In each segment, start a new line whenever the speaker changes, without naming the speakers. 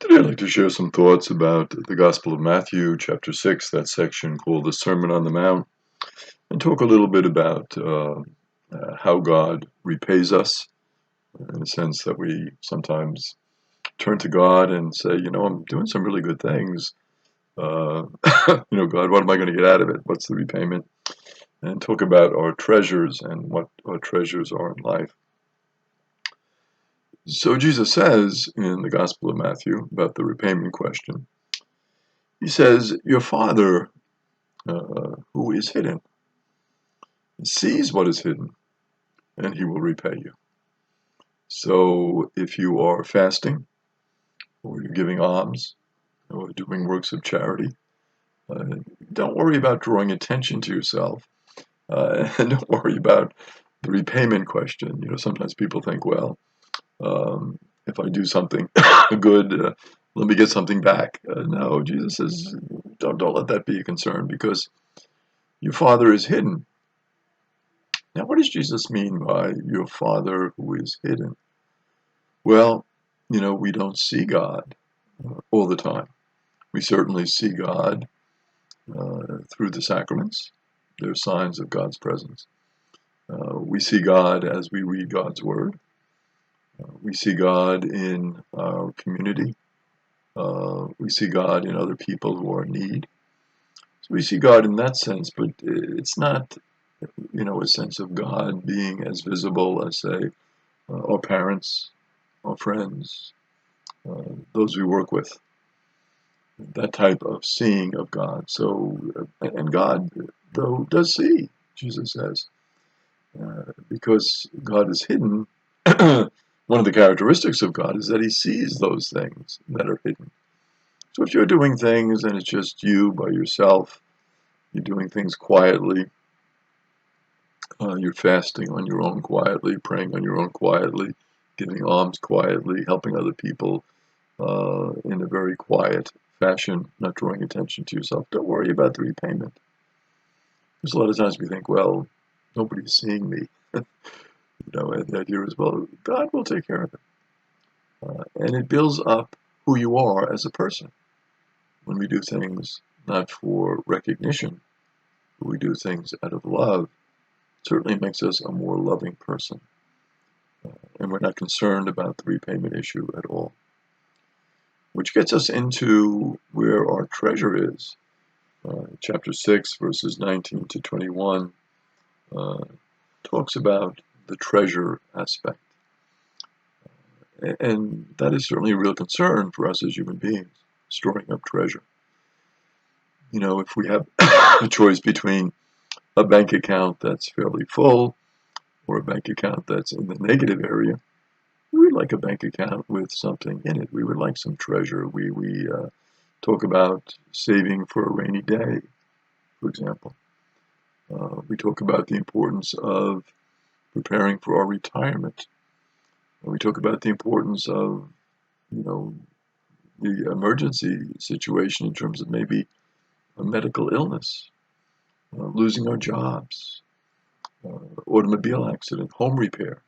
Today I'd like to share some thoughts about the Gospel of Matthew, chapter 6, that section called the Sermon on the Mount, and talk a little bit about how God repays us, in the sense that we sometimes turn to God and say, I'm doing some really good things. Uh, God, what am I going to get out of it? What's the repayment? And talk about our treasures and what our treasures are in life. So Jesus says in the Gospel of Matthew about the repayment question, he says, your Father who is hidden sees what is hidden, and he will repay you. So if you are fasting, or you're giving alms, or doing works of charity, uh, don't worry about drawing attention to yourself, and don't worry about the repayment question. Sometimes people think, well, if I do something good, let me get something back. No, Jesus says, don't let that be a concern, because your Father is hidden. Now, what does Jesus mean by your Father who is hidden? Well, we don't see God all the time. We certainly see God through the sacraments. They're signs of God's presence. We see God as we read God's Word. We see God in our community. We see God in other people who are in need. So we see God in that sense, but it's not, a sense of God being as visible as, say, our parents, our friends, those we work with, that type of seeing of God. So, and God, though, does see, Jesus says, because God is hidden. One of the characteristics of God is that he sees those things that are hidden. So if you're doing things and it's just you by yourself, you're doing things quietly, you're fasting on your own quietly, praying on your own quietly, giving alms quietly, helping other people in a very quiet fashion, not drawing attention to yourself. Don't worry about the repayment. Because a lot of times we think, well, nobody's seeing me. And the idea is, well, God will take care of it. And it builds up who you are as a person. When we do things not for recognition, but we do things out of love, it certainly makes us a more loving person. And we're not concerned about the repayment issue at all. Which gets us into where our treasure is. Chapter 6, verses 19 to 21, talks about the treasure aspect. And that is certainly a real concern for us as human beings, storing up treasure. If we have a choice between a bank account that's fairly full or a bank account that's in the negative area, we would like a bank account with something in it. We would like some treasure. We talk about saving for a rainy day, for example. We talk about the importance of preparing for our retirement. We talk about the importance of, the emergency situation in terms of maybe a medical illness, losing our jobs, automobile accident, home repair.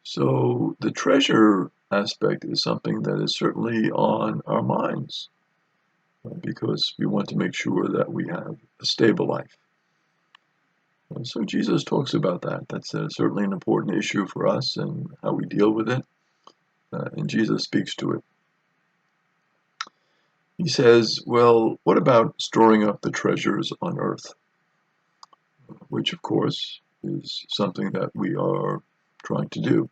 So the treasure aspect is something that is certainly on our minds because we want to make sure that we have a stable life. So Jesus talks about that. That's certainly an important issue for us and how we deal with it. And Jesus speaks to it. He says, well, what about storing up the treasures on earth? Which, of course, is something that we are trying to do.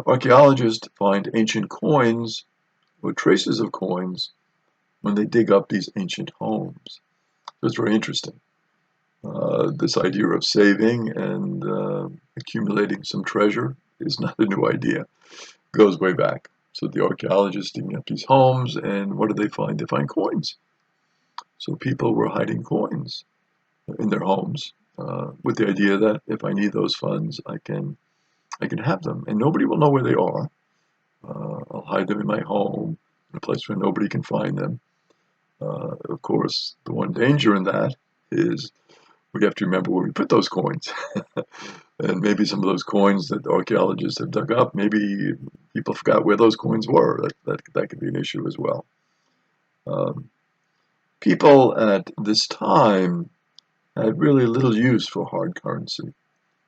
Archaeologists find ancient coins or traces of coins when they dig up these ancient homes. So it's very interesting. This idea of saving and accumulating some treasure is not a new idea. It goes way back. So the archaeologists digging up these homes, and what do they find? They find coins. So people were hiding coins in their homes with the idea that if I need those funds, I can have them, and nobody will know where they are. I'll hide them in my home, in a place where nobody can find them. Of course, the one danger in that is we have to remember where we put those coins. And maybe some of those coins that archaeologists have dug up, maybe people forgot where those coins were. That could be an issue as well. Um, People at this time had really little use for hard currency.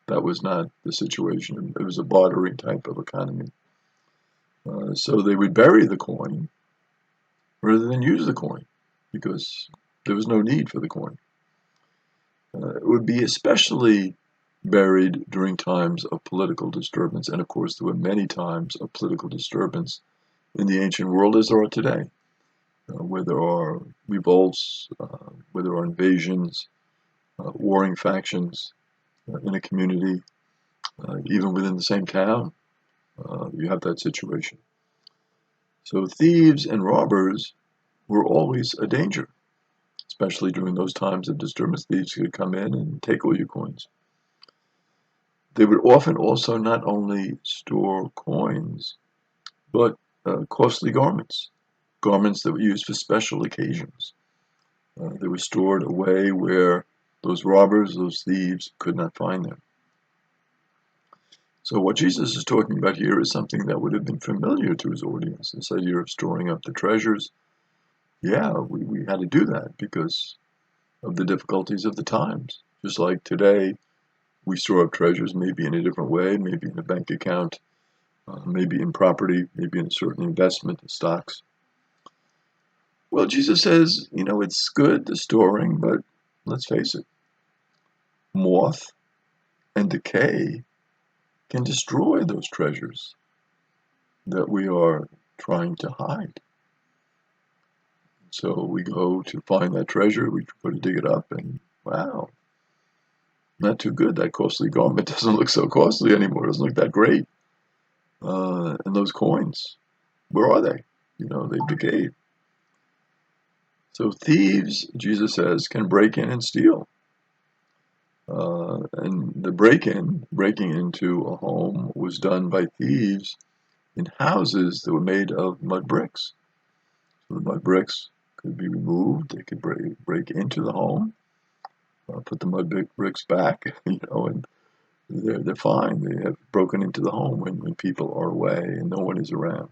That was not the situation. It was a bartering type of economy. So they would bury the coin rather than use the coin because there was no need for the coin. It would be especially buried during times of political disturbance. And of course, there were many times of political disturbance in the ancient world as there are today, where there are revolts, where there are invasions, warring factions in a community, even within the same town. You have that situation. So thieves and robbers were always a danger, especially during those times of disturbance. Thieves could come in and take all your coins. They would often also not only store coins, but costly garments, garments that were used for special occasions. They were stored away where those robbers, those thieves, could not find them. So what Jesus is talking about here is something that would have been familiar to his audience. This idea of storing up the treasures. Yeah, we had to do that because of the difficulties of the times. Just like today, we store up treasures maybe in a different way, maybe in a bank account, maybe in property, maybe in a certain investment, stocks. Well, Jesus says, it's good, the storing, but let's face it, moth and decay can destroy those treasures that we are trying to hide. So we go to find that treasure, we go to dig it up, and wow, not too good. That costly garment doesn't look so costly anymore. It doesn't look that great. And those coins, where are they? They've decayed. So thieves, Jesus says, can break in and steal. And the breaking into a home, was done by thieves in houses that were made of mud bricks. So the mud bricks could be removed. They could break into the home, put the mud bricks back, and they're fine. They have broken into the home when people are away and no one is around.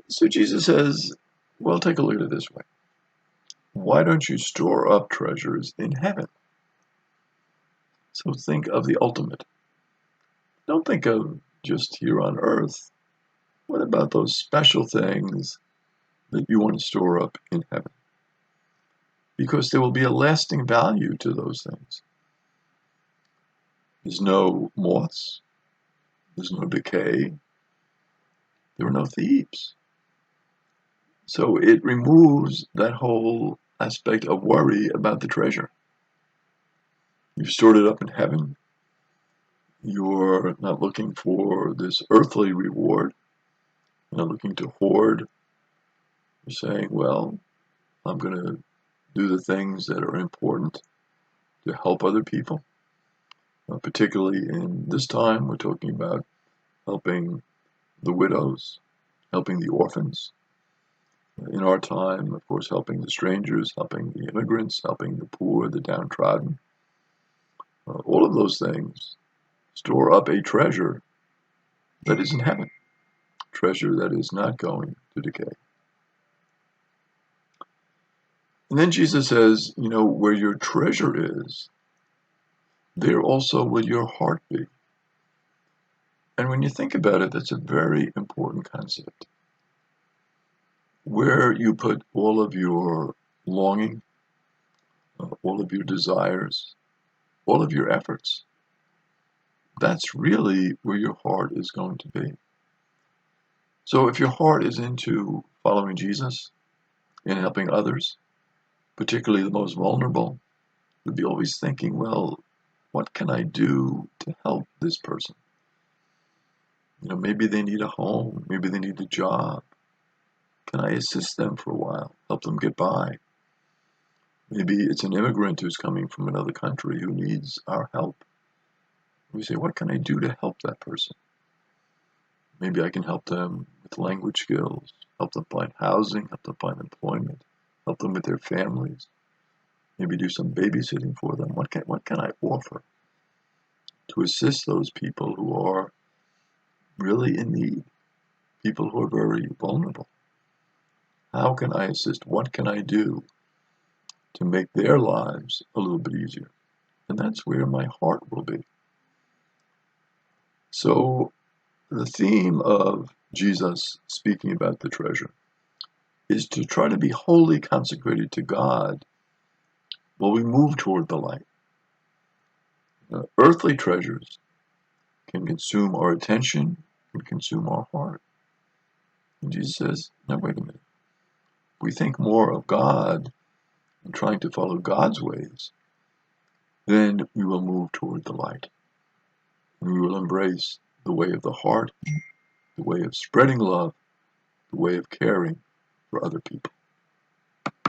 So Jesus says, well, take a look at it this way. Why don't you store up treasures in heaven? So think of the ultimate. Don't think of just here on earth. What about those special things that you want to store up in heaven? Because there will be a lasting value to those things. There's no moths. There's no decay. There are no thieves. So it removes that whole aspect of worry about the treasure. You've stored it up in heaven. You're not looking for this earthly reward. You're not looking to hoard. You're saying, well, I'm going to do the things that are important to help other people. Particularly in this time, we're talking about helping the widows, helping the orphans. In our time, of course, helping the strangers, helping the immigrants, helping the poor, the downtrodden. All of those things store up a treasure that is in heaven, treasure that is not going to decay. And then Jesus says, where your treasure is, there also will your heart be. And when you think about it, that's a very important concept. Where you put all of your longing, all of your desires, all of your efforts, that's really where your heart is going to be. So if your heart is into following Jesus and helping others, particularly the most vulnerable, you'll be always thinking, well, what can I do to help this person? Maybe they need a home, maybe they need a job. Can I assist them for a while, help them get by? Maybe it's an immigrant who's coming from another country who needs our help. We say, what can I do to help that person? Maybe I can help them with language skills, help them find housing, help them find employment, help them with their families. Maybe do some babysitting for them. What can I offer to assist those people who are really in need, people who are very vulnerable. How can I assist? What can I do to make their lives a little bit easier? And that's where my heart will be. So the theme of Jesus speaking about the treasure is to try to be wholly consecrated to God while we move toward the light. Earthly treasures can consume our attention, can consume our heart. And Jesus says, now wait a minute. If we think more of God and trying to follow God's ways, then we will move toward the light. And we will embrace the way of the heart, the way of spreading love, the way of caring for other people.